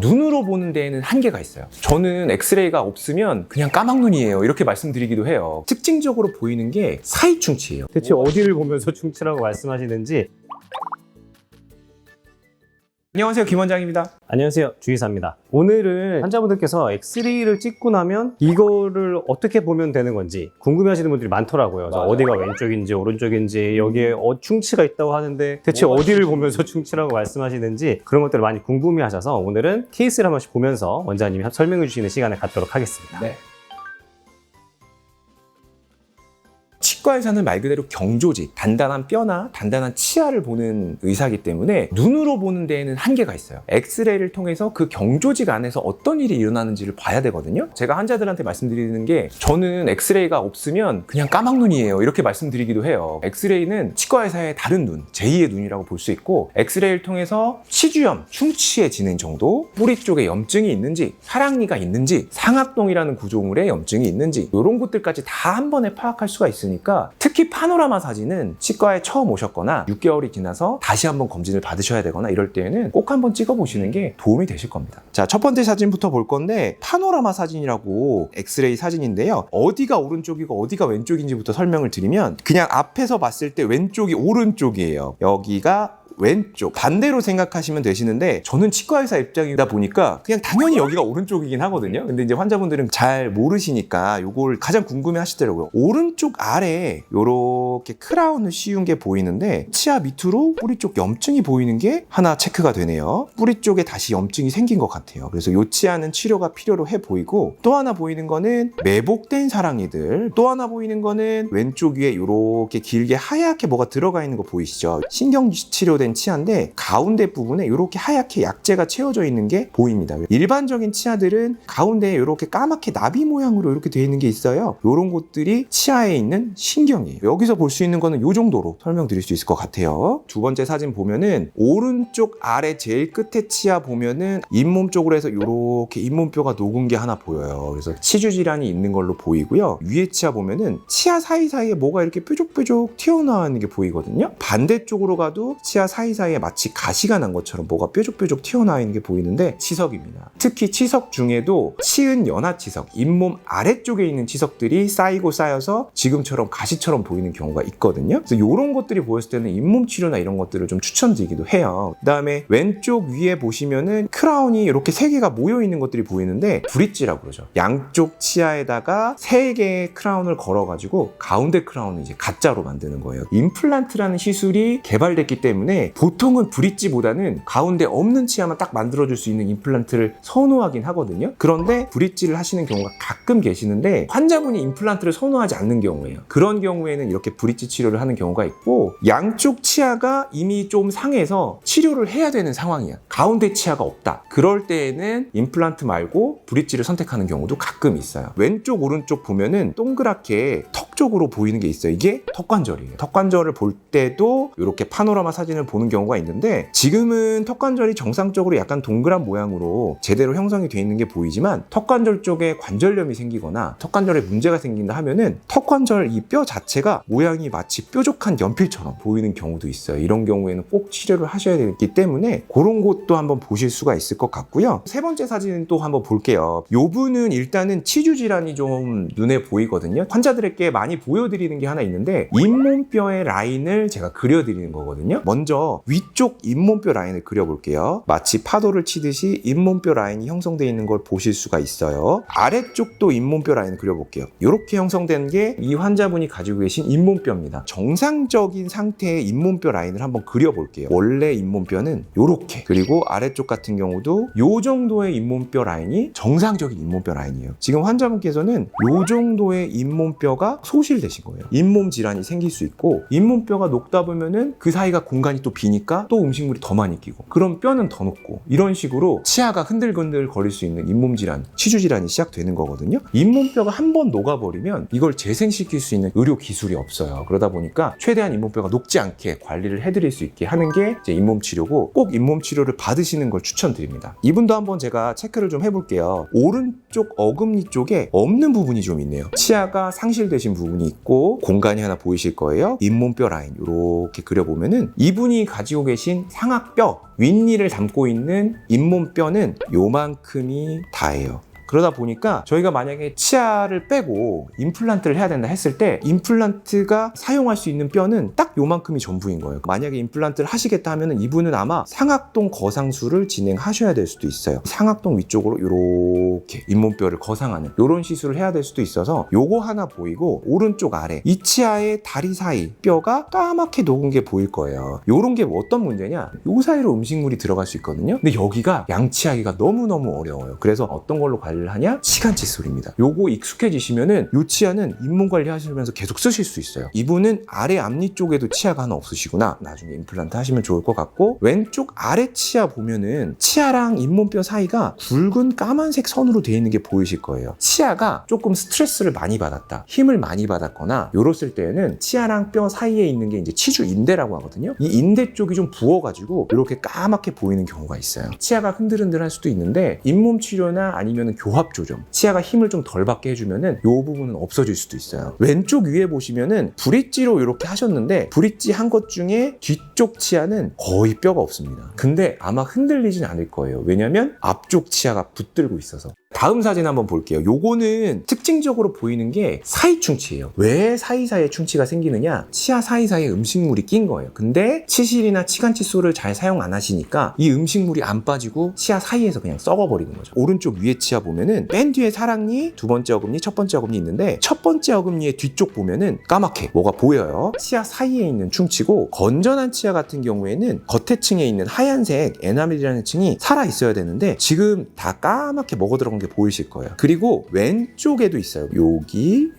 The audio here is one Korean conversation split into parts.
눈으로 보는 데에는 한계가 있어요. 저는 엑스레이가 없으면 그냥 까막눈이에요 이렇게 말씀드리기도 해요. 특징적으로 보이는 게 사이충치예요. 대체 어디를 보면서 충치라고 말씀하시는지. 안녕하세요, 김 원장입니다. 안녕하세요, 주의사입니다. 오늘은 환자분들께서 엑스레이를 찍고 나면 이거를 어떻게 보면 되는 건지 궁금해하시는 분들이 많더라고요. 맞아요. 어디가 왼쪽인지 오른쪽인지 여기에 충치가 있다고 하는데 대체 어디를 보면서 충치라고 말씀하시는지 그런 것들을 많이 궁금해하셔서 오늘은 케이스를 한 번씩 보면서 원장님이 설명해 주시는 시간을 갖도록 하겠습니다. 네. 치과의사는 말 그대로 경조직, 단단한 뼈나 단단한 치아를 보는 의사이기 때문에 눈으로 보는 데에는 한계가 있어요. 엑스레이를 통해서 그 경조직 안에서 어떤 일이 일어나는지를 봐야 되거든요. 제가 환자들한테 말씀드리는 게 저는 엑스레이가 없으면 그냥 까막눈이에요 이렇게 말씀드리기도 해요. 엑스레이는 치과의사의 다른 눈, 제2의 눈이라고 볼 수 있고 엑스레이를 통해서 치주염, 충치의 진행 정도, 뿌리 쪽에 염증이 있는지, 사랑니가 있는지, 상악동이라는 구조물에 염증이 있는지 이런 것들까지 다 한 번에 파악할 수가 있으니까 특히 파노라마 사진은 치과에 처음 오셨거나 6개월이 지나서 다시 한번 검진을 받으셔야 되거나 이럴 때에는 꼭 한번 찍어보시는 게 도움이 되실 겁니다. 자, 첫 번째 사진부터 볼 건데 파노라마 사진이라고 엑스레이 사진인데요. 어디가 오른쪽이고 어디가 왼쪽인지부터 설명을 드리면 그냥 앞에서 봤을 때 왼쪽이 오른쪽이에요. 여기가 왼쪽, 반대로 생각하시면 되시는데 저는 치과의사 입장이다 보니까 그냥 당연히 여기가 오른쪽이긴 하거든요. 근데 이제 환자분들은 잘 모르시니까 요걸 가장 궁금해 하시더라고요. 오른쪽 아래에 요렇게 크라운을 씌운 게 보이는데 치아 밑으로 뿌리 쪽 염증이 보이는 게 하나 체크가 되네요. 뿌리 쪽에 다시 염증이 생긴 것 같아요. 그래서 요 치아는 치료가 필요로 해 보이고, 또 하나 보이는 거는 매복된 사랑니들, 또 하나 보이는 거는 왼쪽 위에 요렇게 길게 하얗게 뭐가 들어가 있는 거 보이시죠? 신경 치료된 치아인데 가운데 부분에 이렇게 하얗게 약재가 채워져 있는 게 보입니다. 일반적인 치아들은 가운데에 이렇게 까맣게 나비 모양으로 이렇게 되어 있는 게 있어요. 이런 것들이 치아에 있는 신경이에요. 여기서 볼 수 있는 거는 이 정도로 설명드릴 수 있을 것 같아요. 두 번째 사진 보면은 오른쪽 아래 제일 끝에 치아 보면은 잇몸 쪽으로 해서 이렇게 잇몸뼈가 녹은 게 하나 보여요. 그래서 치주 질환이 있는 걸로 보이고요. 위에 치아 보면은 치아 사이사이에 뭐가 이렇게 뾰족뾰족 튀어나와 있는 게 보이거든요. 반대쪽으로 가도 치아 사이사이에 마치 가시가 난 것처럼 뭐가 뾰족뾰족 튀어나와 있는 게 보이는데 치석입니다. 특히 치석 중에도 치은 연하치석, 잇몸 아래쪽에 있는 치석들이 쌓이고 쌓여서 지금처럼 가시처럼 보이는 경우가 있거든요. 그래서 이런 것들이 보였을 때는 잇몸 치료나 이런 것들을 좀 추천드리기도 해요. 그 다음에 왼쪽 위에 보시면은 크라운이 이렇게 3개가 모여 있는 것들이 보이는데 브릿지라고 그러죠. 양쪽 치아에다가 3개의 크라운을 걸어가지고 가운데 크라운을 이제 가짜로 만드는 거예요. 임플란트라는 시술이 개발됐기 때문에 보통은 브릿지보다는 가운데 없는 치아만 딱 만들어줄 수 있는 임플란트를 선호하긴 하거든요. 그런데 브릿지를 하시는 경우가 가끔 계시는데 환자분이 임플란트를 선호하지 않는 경우예요. 그런 경우에는 이렇게 브릿지 치료를 하는 경우가 있고, 양쪽 치아가 이미 좀 상해서 치료를 해야 되는 상황이야. 가운데 치아가 없다. 그럴 때에는 임플란트 말고 브릿지를 선택하는 경우도 가끔 있어요. 왼쪽 오른쪽 보면은 동그랗게 턱 쪽으로 보이는 게 있어요. 이게 턱관절이에요. 턱관절을 볼 때도 이렇게 파노라마 사진을 보는 경우가 있는데 지금은 턱관절이 정상적으로 약간 동그란 모양으로 제대로 형성이 되어 있는 게 보이지만 턱관절 쪽에 관절염이 생기거나 턱관절에 문제가 생긴다 하면은 턱관절 이 뼈 자체가 모양이 마치 뾰족한 연필처럼 보이는 경우도 있어요. 이런 경우에는 꼭 치료를 하셔야 되기 때문에 그런 것도 한번 보실 수가 있을 것 같고요. 세 번째 사진은 또 한번 볼게요. 요 분은 일단은 치주 질환이 좀 눈에 보이거든요. 환자들에게 많이 보여드리는 게 하나 있는데 잇몸뼈의 라인을 제가 그려드리는 거거든요. 먼저 위쪽 잇몸뼈 라인을 그려볼게요. 마치 파도를 치듯이 잇몸뼈 라인이 형성되어 있는 걸 보실 수가 있어요. 아래쪽도 잇몸뼈 라인을 그려볼게요. 이렇게 형성된 게 이 환자분이 가지고 계신 잇몸뼈입니다. 정상적인 상태의 잇몸뼈 라인을 한번 그려볼게요. 원래 잇몸뼈는 이렇게, 그리고 아래쪽 같은 경우도 이 정도의 잇몸뼈 라인이 정상적인 잇몸뼈 라인이에요. 지금 환자분께서는 이 정도의 잇몸뼈가 소실되신 거예요. 잇몸 질환이 생길 수 있고, 잇몸뼈가 녹다 보면은 그 사이가 공간이 또 비니까 또 음식물이 더 많이 끼고, 그럼 뼈는 더 녹고, 이런 식으로 치아가 흔들흔들 거릴 수 있는 잇몸 질환, 치주 질환이 시작되는 거거든요. 잇몸뼈가 한번 녹아버리면 이걸 재생시킬 수 있는 의료 기술이 없어요. 그러다 보니까 최대한 잇몸뼈가 녹지 않게 관리를 해드릴 수 있게 하는 게 이제 잇몸 치료고, 꼭 잇몸 치료를 받으시는 걸 추천드립니다. 이분도 한번 제가 체크를 좀 해볼게요. 오른쪽 어금니 쪽에 없는 부분이 좀 있네요. 치아가 상실되신 부분 부분이 있고 공간이 하나 보이실 거예요. 잇몸뼈 라인 이렇게 그려보면은 이분이 가지고 계신 상악뼈 윗니를 담고 있는 잇몸뼈는 요만큼이 다예요. 그러다 보니까 저희가 만약에 치아를 빼고 임플란트를 해야 된다 했을 때 임플란트가 사용할 수 있는 뼈는 딱 요만큼이 전부인 거예요. 만약에 임플란트를 하시겠다 하면은 이분은 아마 상악동 거상술을 진행하셔야 될 수도 있어요. 상악동 위쪽으로 이렇게 잇몸뼈를 거상하는 이런 시술을 해야 될 수도 있어서 요거 하나 보이고 오른쪽 아래 이 치아의 다리 사이 뼈가 까맣게 녹은 게 보일 거예요. 요런 게 어떤 문제냐, 요 사이로 음식물이 들어갈 수 있거든요. 근데 여기가 양치하기가 너무너무 어려워요. 그래서 어떤 걸로 관리를 하냐? 치간 칫솔입니다. 요거 익숙해지시면은 요 치아는 잇몸 관리하시면서 계속 쓰실 수 있어요. 이분은 아래 앞니 쪽에도 치아가 하나 없으시구나. 나중에 임플란트 하시면 좋을 것 같고, 왼쪽 아래 치아 보면은 치아랑 잇몸뼈 사이가 굵은 까만색 선으로 되어 있는 게 보이실 거예요. 치아가 조금 스트레스를 많이 받았다, 힘을 많이 받았거나 요랬을 때에는 치아랑 뼈 사이에 있는 게 이제 치주 인대라고 하거든요. 이 인대 쪽이 좀 부어가지고 이렇게 까맣게 보이는 경우가 있어요. 치아가 흔들흔들할 수도 있는데 잇몸 치료나 아니면 교합 조정, 치아가 힘을 좀 덜 받게 해주면은 이 부분은 없어질 수도 있어요. 왼쪽 위에 보시면은 브릿지로 이렇게 하셨는데 브릿지 한 것 중에 뒤쪽 치아는 거의 뼈가 없습니다. 근데 아마 흔들리진 않을 거예요. 왜냐면 앞쪽 치아가 붙들고 있어서. 다음 사진 한번 볼게요. 요거는 특징적으로 보이는 게 사이충치예요. 왜 사이사이에 충치가 생기느냐? 치아 사이사이에 음식물이 낀 거예요. 근데 치실이나 치간 칫솔을 잘 사용 안 하시니까 이 음식물이 안 빠지고 치아 사이에서 그냥 썩어버리는 거죠. 오른쪽 위에 치아 보면은 맨 뒤에 사랑니, 두 번째 어금니, 첫 번째 어금니 있는데 첫 번째 어금니의 뒤쪽 보면은 까맣게 뭐가 보여요. 치아 사이에 있는 충치고, 건전한 치아 같은 경우에는 겉에 층에 있는 하얀색 에나멜이라는 층이 살아 있어야 되는데 지금 다 까맣게 먹어 들어간 게 보이실 거예요. 그리고 왼쪽에도 있어요. 여기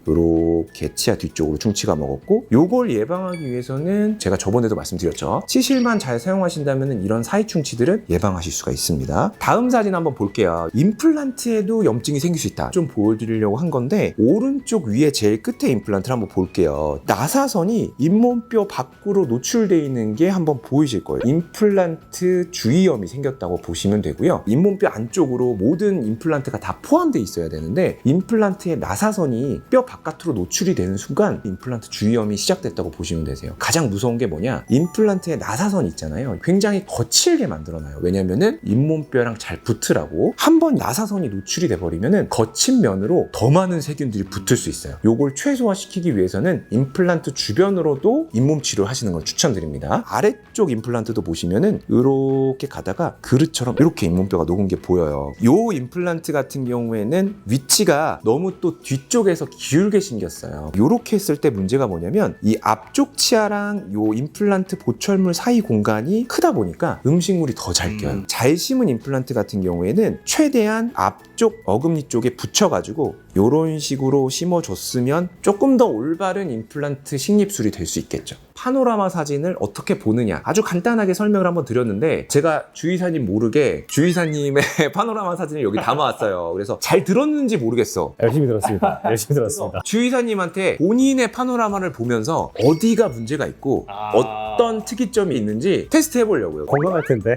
이렇게 치아 뒤쪽으로 충치가 먹었고, 요걸 예방하기 위해서는 제가 저번에도 말씀드렸죠. 치실만 잘 사용하신다면 이런 사이 충치들은 예방하실 수가 있습니다. 다음 사진 한번 볼게요. 임플란트에도 염증이 생길 수 있다, 좀 보여드리려고 한 건데 오른쪽 위에 제일 끝에 임플란트를 한번 볼게요. 나사선이 잇몸뼈 밖으로 노출되어 있는 게 한번 보이실 거예요. 임플란트 주위염이 생겼다고 보시면 되고요. 잇몸뼈 안쪽으로 모든 임플란트가 다 포함되어 있어야 되는데 임플란트의 나사선이 뼈 바깥으로 노출이 되는 순간 임플란트 주위염이 시작됐다고 보시면 되세요. 가장 무서운 게 뭐냐, 임플란트의 나사선 있잖아요. 굉장히 거칠게 만들어놔요. 왜냐면은 잇몸뼈랑 잘 붙으라고. 한번 나사선이 노출이 돼버리면은 거친 면으로 더 많은 세균들이 붙을 수 있어요. 요걸 최소화시키기 위해서는 임플란트 주변으로도 잇몸 치료를 하시는 걸 추천드립니다. 아래쪽 임플란트도 보시면은 이렇게 가다가 그릇처럼 이렇게 잇몸뼈가 녹은 게 보여요. 요 임플란트 같은 경우에는 위치가 너무 또 뒤쪽에서 기울게 생겼어요. 요렇게 했을 때 문제가 뭐냐면 이 앞쪽 치아랑 요 임플란트 보철물 사이 공간이 크다 보니까 음식물이 더 잘 껴요. 잘 심은 임플란트 같은 경우에는 최대한 앞쪽 어금니 쪽에 붙여가지고 요런 식으로 심어줬으면 조금 더 올바른 임플란트 식립술이 될 수 있겠죠. 파노라마 사진을 어떻게 보느냐, 아주 간단하게 설명을 한번 드렸는데 제가 주의사님 모르게 주의사님의 파노라마 사진을 여기 담아왔어요. 그래서 잘 들었는지 모르겠어. 열심히 들었습니다. 열심히 들었습니다. 주의사님한테 본인의 파노라마를 보면서 어디가 문제가 있고 어떤 특이점이 있는지 테스트 해보려고요. 건강할 텐데.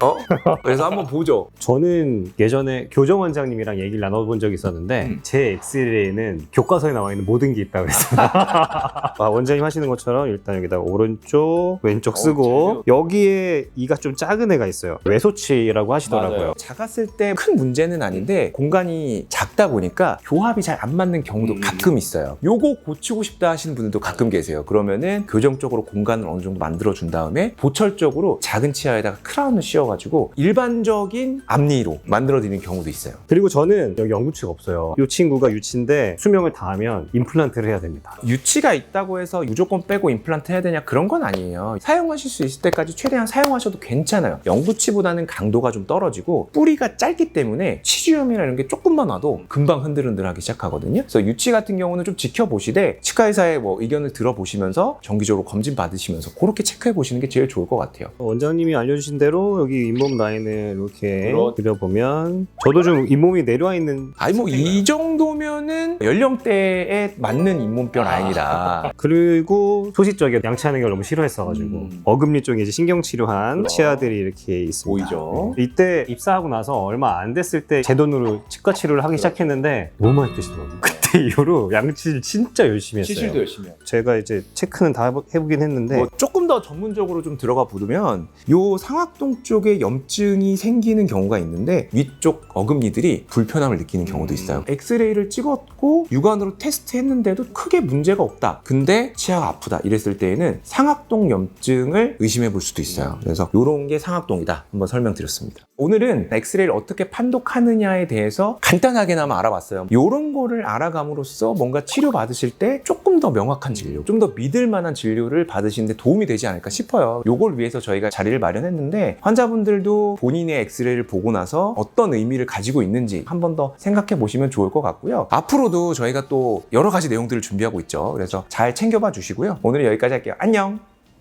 그래서 한번 보죠. 저는 예전에 교정 원장님이랑 얘기를 나눠본 적이 있었는데 제 엑스레이는 교과서에 나와 있는 모든 게 있다고 했습니다. 원장님 하시는 것처럼 일단 여기다가 오른쪽, 왼쪽 쓰고 여기에 이가 좀 작은 애가 있어요. 외소치라고 하시더라고요. 맞아요. 작았을 때 큰 문제는 아닌데 공간이 작다 보니까 교합이 잘 안 맞는 경우도 가끔 있어요. 요거 고치고 싶다 하시는 분들도 가끔 계세요. 그러면은 교정적으로 공간을 어느 정도 만들어준 다음에 보철적으로 작은 치아에다가 크라운을 씌워가지고 일반적인 앞니로 만들어드리는 경우도 있어요. 그리고 저는 여기 영구치가 없어요. 이 친구가 유치인데 수명을 다하면 임플란트를 해야 됩니다. 유치가 있다고 해서 무조건 빼고 임플란트 해야 되냐, 그런 건 아니에요. 사용하실 수 있을 때까지 최대한 사용하셔도 괜찮아요. 영구치보다는 강도가 좀 떨어지고 뿌리가 짧기 때문에 치주염이나 이런 게 조금만 와도 금방 흔들흔들하기 시작하거든요. 그래서 유치 같은 경우는 좀 지켜보시되 치과의사의 의견을 들어보시면서 정기적으로 검진 받으시면서 그렇게 체크해 보시는 게 제일 좋을 것 같아요. 원장님이 알려주신 대로 여기 잇몸 라인을 이렇게 그려보면 저도 좀 잇몸이 내려와 있는, 아니 이 정도면은 연령대에 맞는 잇몸뼈 라인이라. 그리고 소시적인 양치하는 걸 너무 싫어했어가지고 어금니 쪽에 이제 신경치료한 치아들이 이렇게 있습니다. 보이죠? 이때 입사하고 나서 얼마 안 됐을 때 제 돈으로 치과 치료를 하기 시작했는데 너무 많이 드시더라고요. 그때 이후로 양치질 진짜 열심히 했어요. 시술도 열심히 하고. 제가 이제 체크는 다 해보긴 했는데 뭐 조금 더 전문적으로 좀 들어가 보면 요 상악동 쪽에 염증이 생기는 경우가 있는데 위쪽 어금니들이 불편함을 느끼는 경우도 있어요. 엑스레이를 찍었고 육안으로 테스트했는데도 크게 문제가 없다. 근데 치아가 아프다 이랬을 때에는 상악동 염증을 의심해 볼 수도 있어요. 그래서 요런 게 상악동이다. 한번 설명드렸습니다. 오늘은 엑스레이를 어떻게 판독하느냐에 대해서 간단하게나마 알아봤어요. 요런 거를 알아감으로써 뭔가 치료 받으실 때 조금 더 명확한 진료, 좀 더 믿을 만한 진료를 받으시는데 도움이 되지 않을까 싶어요. 요걸 위해서 저희가 자리를 마련했는데 환자분들도 본인의 엑스레이를 보고 나서 어떤 의미를 가지고 있는지 한 번 더 생각해 보시면 좋을 것 같고요. 앞으로도 저희가 또 여러 가지 내용들을 준비하고 있죠. 그래서 잘 챙겨봐 주시고요. 오늘은 여기까지 할게요. 안녕!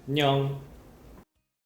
안녕.